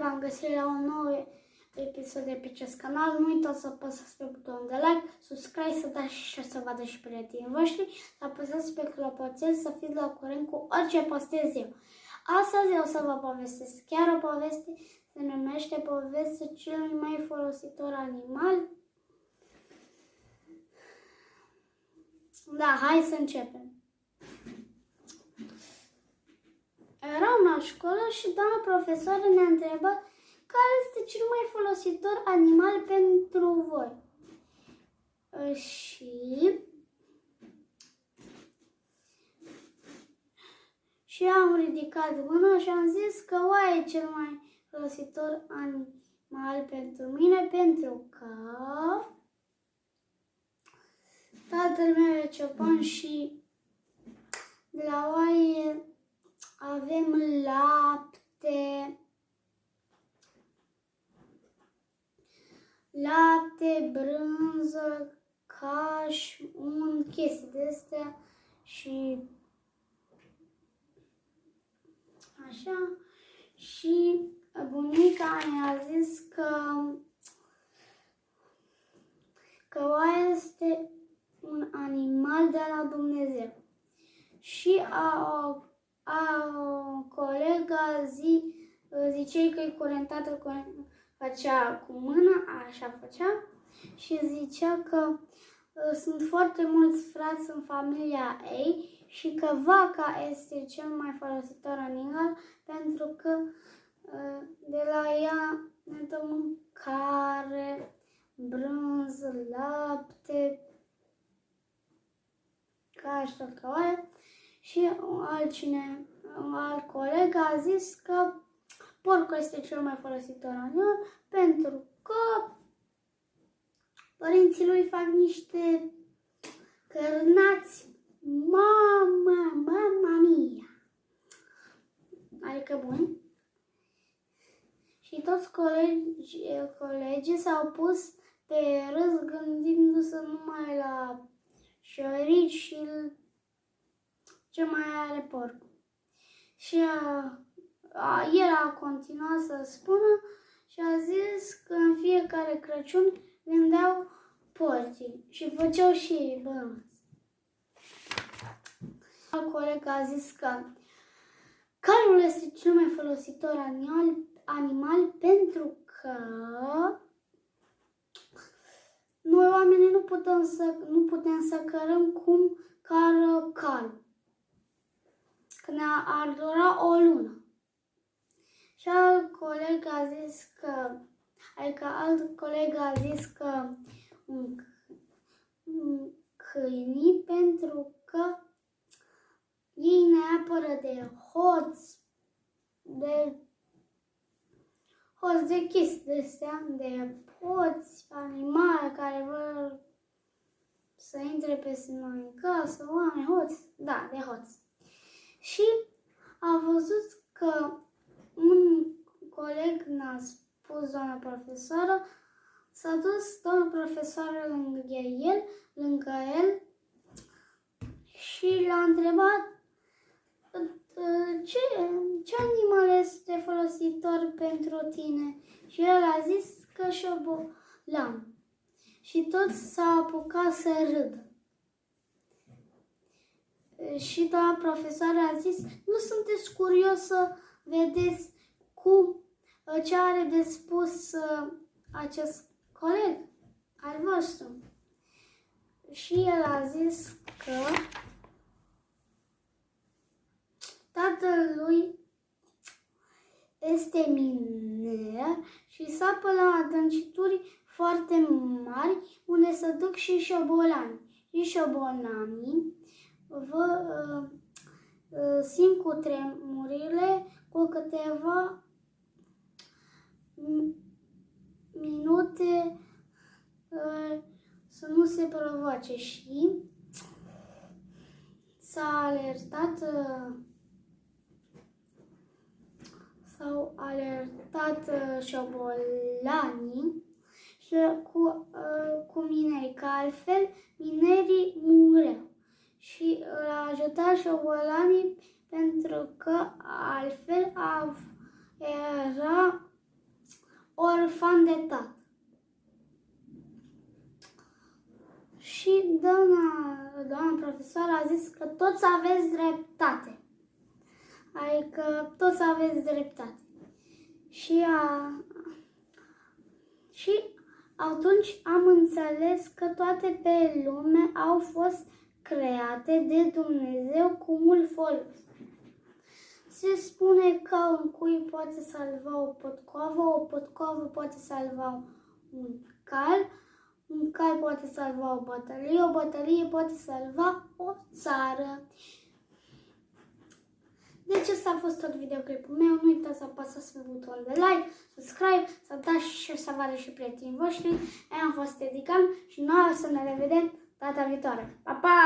v-am găsit la un nou episod de pe acest canal. Nu uitați să apăsați pe butonul de like, subscribe, să dați și share să vadă și prietenii voștri, să apăsați pe clopoțel să fiți la curent cu orice postez eu. Astăzi o să vă povestesc chiar o poveste, se numește Povestea celui mai folositor animal. Da, hai să începem. Eram la școală și doamna profesoară ne-a întrebat care este cel mai folositor animal pentru voi. Și am ridicat mâna și am zis că oaia e cel mai folositor animal pentru mine, pentru că tatăl meu e ciopan și de la oaie avem lapte, brânză, caș, chestii de astea și așa. Și bunica mi-a zis că oaia este un animal de la Dumnezeu. Și o colegă zicea că e curentată, făcea cu mâna, așa făcea, și zicea că sunt foarte mulți frați în familia ei și că vaca este cel mai folositor animal pentru că de la ea ne dă mâncare, brânză, lapte, caș, tot ca oaia. Și alt coleg a zis că porcul este cel mai folositor animal pentru că părinții lui fac niște cărnați, mamma mia, adică buni. Și toți colegii s-au pus pe râs gândindu-se numai la șorici și ce mai are porc. Și el a continuat să spună și a zis că în fiecare Crăciun vindeau porcii și făceau și ei bănuți. Alt coleg a zis că calul este cel mai folositor animal pentru că noi oamenii nu putem să cărăm cum cară calul, că ne-ar dura o lună. Și alt coleg a zis că câinii pentru că ei ne apără de hoți, de chestii de astea, de hoți, animale care vor să intre peste noi în casă, oameni, hoți, da, de hoți. Și a văzut că un coleg ne-a spus doamna profesoară, s-a dus doamna profesoară lângă el și l-a întrebat ce animal este folositor pentru tine? Și el a zis că șobolan. Și toți s-au apucat să râdă. Și doamna profesoară a zis, nu sunteți curios să vedeți ce are de spus acest coleg al vostru? Și el a zis că tatăl lui este miner și sapă la adâncituri foarte mari unde se duc și șobolani. Și șobolanii simt cu tremurile cu câteva minute să nu se provoace și s-au alertat șobolanii și cu minerii, că altfel minerii mureau. Și l-a ajutat șobolanii pentru că altfel era orfan de tată. Și doamna profesor a zis că toți aveți dreptate. Adică toți aveți dreptate. Și atunci am înțeles că toate pe lume au fost create de Dumnezeu cu mult folos. Se spune că un cui poate salva o potcoavă poate salva un cal poate salva o bătălie poate salva o țară. Deci ăsta a fost tot videoclipul meu. Nu uitați să apăsați pe butonul de like, subscribe, să dați și să vadă și prietenii voștri. Eu am fost Edican și noi o să ne revedem data viitoare. Pa, pa!